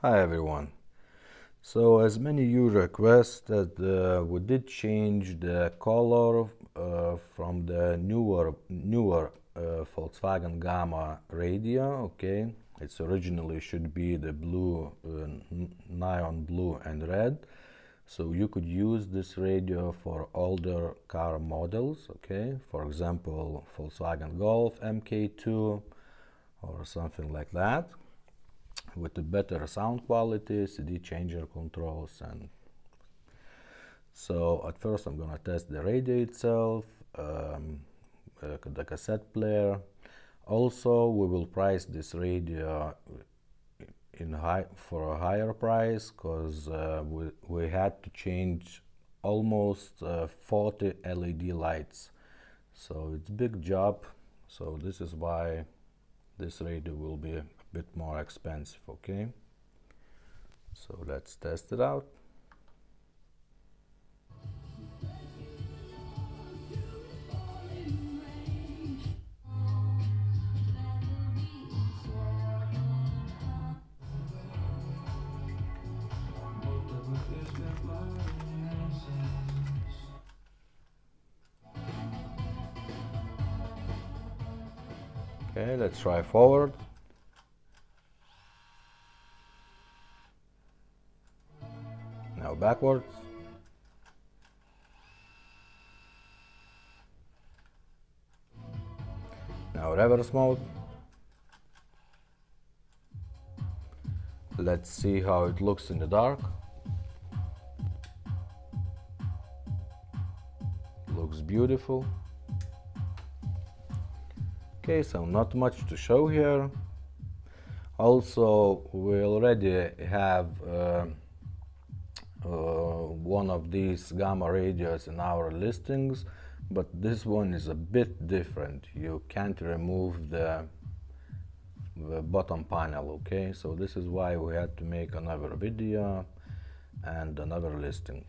Hi everyone. So as many you requested, we did change the color from the newer Volkswagen Gamma radio. Okay, it's originally should be the blue, neon blue and red. So you could use this radio for older car models. Okay, for example, Volkswagen Golf MK2 or something like that, with the better sound quality, CD changer controls. And so at first I'm gonna test the radio itself, the cassette player. Also, we will price this radio for a higher price, because we had to change almost 40 LED lights. So it's a big job. So this is why this radio will be a bit more expensive. Okay, so let's test it out. Okay, let's try forward. Now backwards. Now reverse mode. Let's see how it looks in the dark. Looks beautiful. Okay, so not much to show here. Also, we already have one of these Gamma radios in our listings, but this one is a bit different. You can't remove the bottom panel. Okay, so this is why we had to make another video and another listing.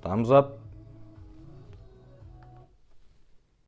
Thumbs up.